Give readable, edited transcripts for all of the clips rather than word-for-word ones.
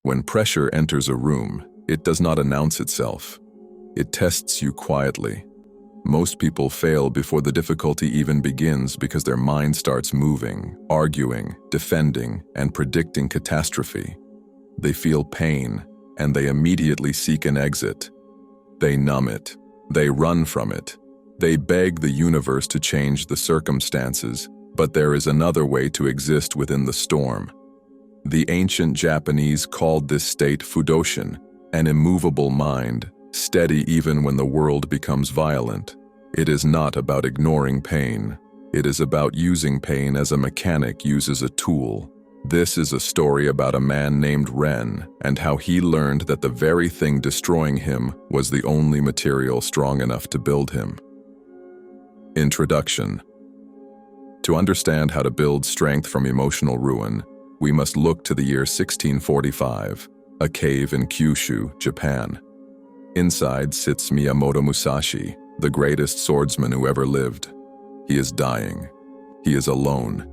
When pressure enters a room, it does not announce itself. It tests you quietly. Most people fail before the difficulty even begins because their mind starts moving, arguing, defending, and predicting catastrophe. They feel pain, and they immediately seek an exit. They numb it. They run from it. They beg the universe to change the circumstances, but there is another way to exist within the storm. The ancient Japanese called this state fudoshin, an immovable mind, steady even when the world becomes violent. It is not about ignoring pain. It is about using pain as a mechanic uses a tool. This is a story about a man named Ren and how he learned that the very thing destroying him was the only material strong enough to build him. Introduction. To understand how to build strength from emotional ruin, we must look to the year 1645, a cave in Kyushu, Japan. Inside sits Miyamoto Musashi, the greatest swordsman who ever lived. He is dying. He is alone.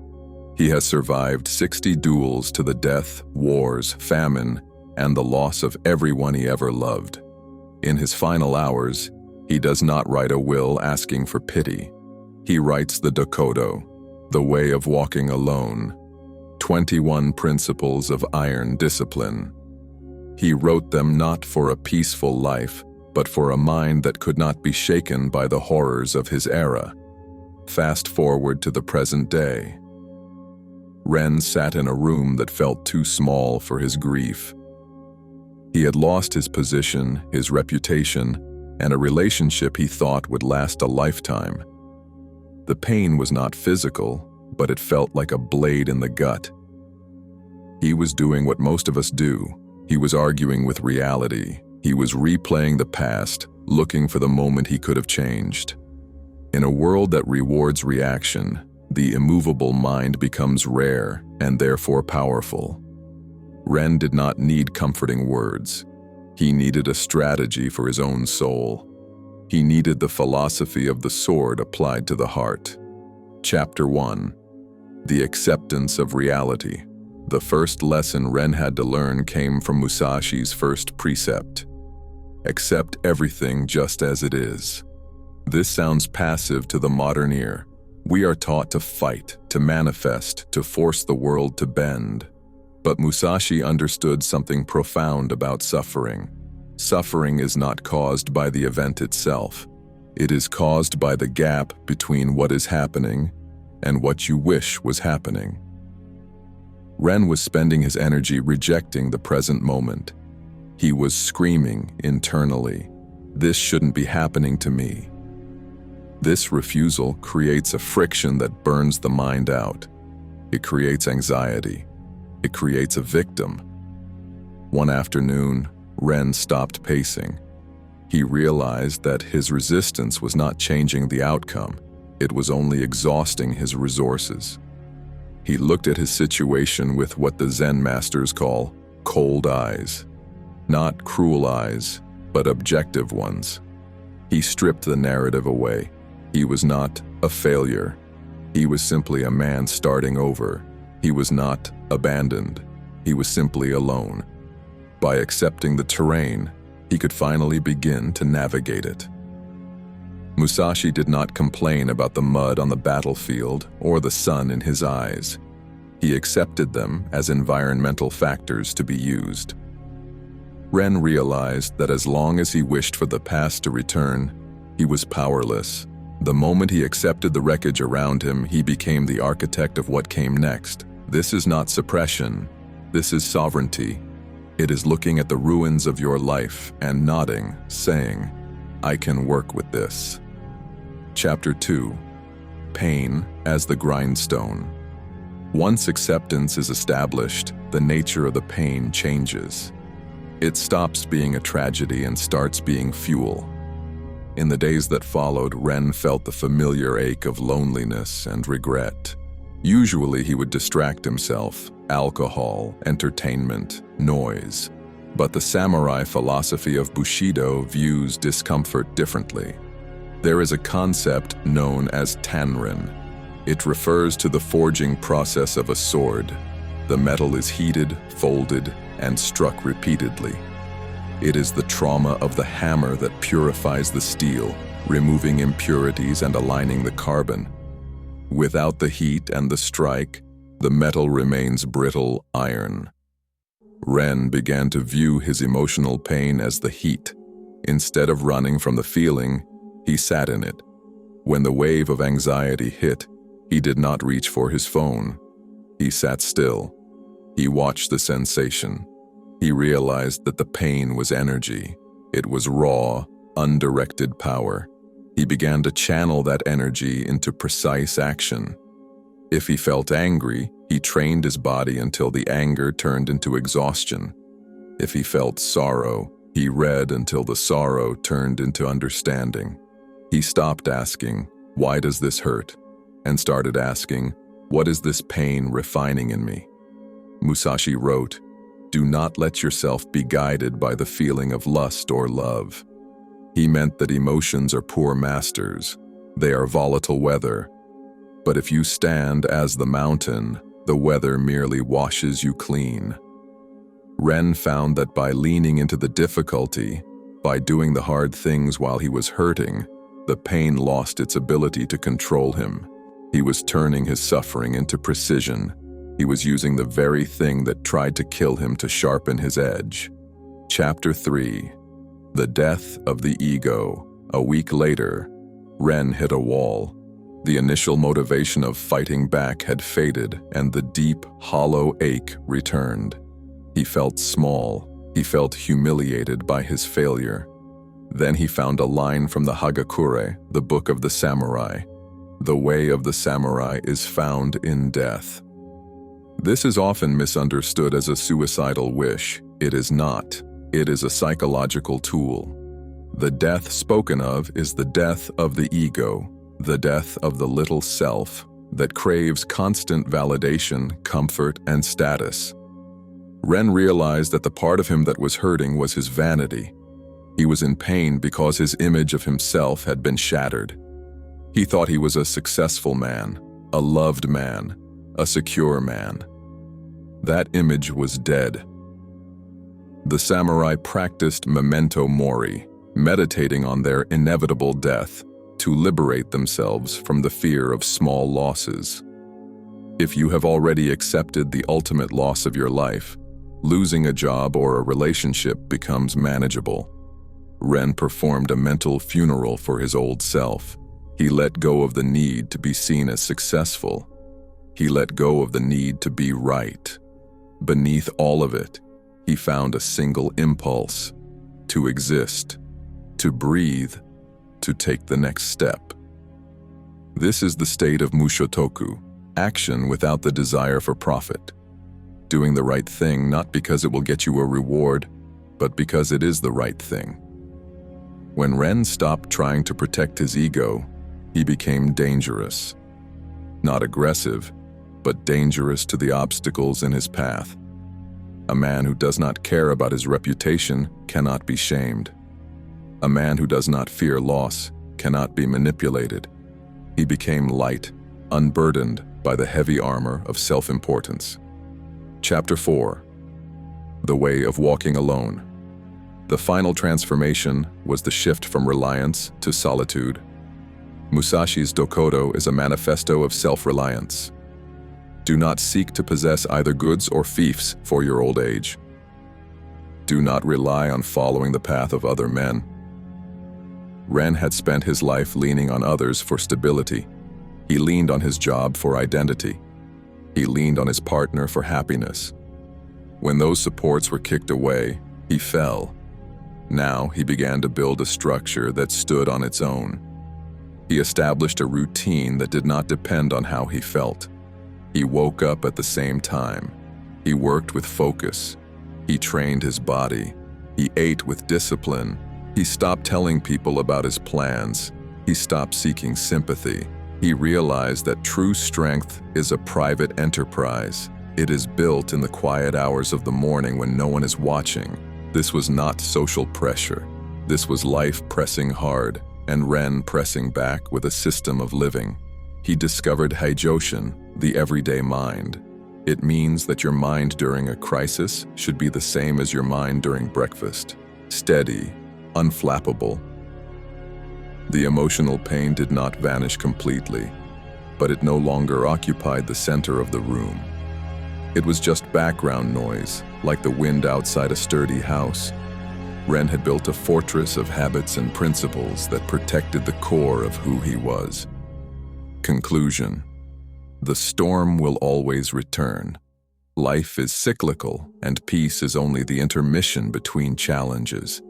He has survived 60 duels to the death, wars, famine, and the loss of everyone he ever loved. In his final hours, he does not write a will asking for pity. He writes the Dokodo, the way of walking alone, 21 principles of iron discipline. He wrote them not for a peaceful life, but for a mind that could not be shaken by the horrors of his era. Fast forward to the present day. Ren sat in a room that felt too small for his grief. He had lost his position, his reputation, and a relationship he thought would last a lifetime. The pain was not physical, but it felt like a blade in the gut. He was doing what most of us do. He was arguing with reality. He was replaying the past, looking for the moment he could have changed. In a world that rewards reaction, the immovable mind becomes rare and therefore powerful. Ren did not need comforting words. He needed a strategy for his own soul. He needed the philosophy of the sword applied to the heart. Chapter 1. The Acceptance of Reality. The first lesson Ren had to learn came from Musashi's first precept. Accept everything just as it is. This sounds passive to the modern ear. We are taught to fight, to manifest, to force the world to bend. But Musashi understood something profound about suffering. Suffering is not caused by the event itself. It is caused by the gap between what is happening and what you wish was happening. Ren was spending his energy rejecting the present moment. He was screaming internally, "This shouldn't be happening to me." This refusal creates a friction that burns the mind out. It creates anxiety. It creates a victim. One afternoon, Ren stopped pacing. He realized that his resistance was not changing the outcome. It was only exhausting his resources. He looked at his situation with what the Zen masters call cold eyes. Not cruel eyes, but objective ones. He stripped the narrative away. He was not a failure. He was simply a man starting over. He was not abandoned. He was simply alone. By accepting the terrain, he could finally begin to navigate it. Musashi did not complain about the mud on the battlefield or the sun in his eyes. He accepted them as environmental factors to be used. Ren realized that as long as he wished for the past to return, he was powerless. The moment he accepted the wreckage around him, he became the architect of what came next. This is not suppression. This is sovereignty. It is looking at the ruins of your life and nodding, saying, "I can work with this." Chapter 2. Pain as the grindstone. Once acceptance is established, the nature of the pain changes. It stops being a tragedy and starts being fuel. In the days that followed, Ren felt the familiar ache of loneliness and regret. Usually he would distract himself, alcohol, entertainment, noise. But the samurai philosophy of Bushido views discomfort differently. There is a concept known as tanrin. It refers to the forging process of a sword. The metal is heated, folded, and struck repeatedly. It is the trauma of the hammer that purifies the steel, removing impurities and aligning the carbon. Without the heat and the strike, the metal remains brittle iron. Ren began to view his emotional pain as the heat. Instead of running from the feeling, he sat in it. When the wave of anxiety hit, he did not reach for his phone. He sat still. He watched the sensation. He realized that the pain was energy. It was raw, undirected power. He began to channel that energy into precise action. If he felt angry, he trained his body until the anger turned into exhaustion. If he felt sorrow, he read until the sorrow turned into understanding. He stopped asking, "Why does this hurt?" and started asking, "What is this pain refining in me?" Musashi wrote, "Do not let yourself be guided by the feeling of lust or love." He meant that emotions are poor masters. They are volatile weather. But if you stand as the mountain, the weather merely washes you clean. Ren found that by leaning into the difficulty, by doing the hard things while he was hurting, the pain lost its ability to control him. He was turning his suffering into precision. He was using the very thing that tried to kill him to sharpen his edge. Chapter 3. The Death of the Ego. A week later, Ren hit a wall. The initial motivation of fighting back had faded, and the deep, hollow ache returned. He felt small. He felt humiliated by his failure. Then he found a line from the Hagakure, the Book of the Samurai. The way of the samurai is found in death. This is often misunderstood as a suicidal wish. It is not. It is a psychological tool. The death spoken of is the death of the ego, the death of the little self that craves constant validation, comfort, and status. Ren realized that the part of him that was hurting was his vanity. He was in pain because his image of himself had been shattered. He thought he was a successful man, a loved man, a secure man. That image was dead. The samurai practiced memento mori, meditating on their inevitable death to liberate themselves from the fear of small losses. If you have already accepted the ultimate loss of your life, losing a job or a relationship becomes manageable. Ren performed a mental funeral for his old self. He let go of the need to be seen as successful. He let go of the need to be right. Beneath all of it, he found a single impulse: to exist, to breathe, to take the next step. This is the state of mushotoku, action without the desire for profit. Doing the right thing not because it will get you a reward, but because it is the right thing. When Ren stopped trying to protect his ego, he became dangerous. Not aggressive, but dangerous to the obstacles in his path. A man who does not care about his reputation cannot be shamed. A man who does not fear loss cannot be manipulated. He became light, unburdened by the heavy armor of self-importance. Chapter 4. The Way of Walking Alone. The final transformation was the shift from reliance to solitude. Musashi's Dokodo is a manifesto of self-reliance. Do not seek to possess either goods or fiefs for your old age. Do not rely on following the path of other men. Ren had spent his life leaning on others for stability. He leaned on his job for identity. He leaned on his partner for happiness. When those supports were kicked away, he fell. Now he began to build a structure that stood on its own. He established a routine that did not depend on how he felt. He woke up at the same time. He worked with focus. He trained his body. He ate with discipline. He stopped telling people about his plans. He stopped seeking sympathy. He realized that true strength is a private enterprise. It is built in the quiet hours of the morning when no one is watching. This was not social pressure. This was life pressing hard, and Ren pressing back with a system of living. He discovered Haijoshin, the everyday mind. It means that your mind during a crisis should be the same as your mind during breakfast, steady, unflappable. The emotional pain did not vanish completely, but it no longer occupied the center of the room. It was just background noise, like the wind outside a sturdy house. Ren had built a fortress of habits and principles that protected the core of who he was. Conclusion: the storm will always return. Life is cyclical, and peace is only the intermission between challenges.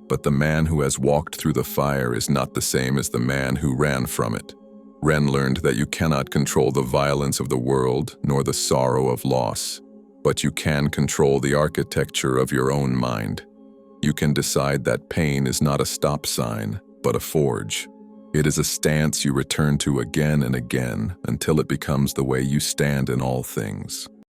But the man who has walked through the fire is not the same as the man who ran from it. Ren learned that you cannot control the violence of the world nor the sorrow of loss, but you can control the architecture of your own mind. You can decide that pain is not a stop sign, but a forge. It is a stance you return to again and again until it becomes the way you stand in all things.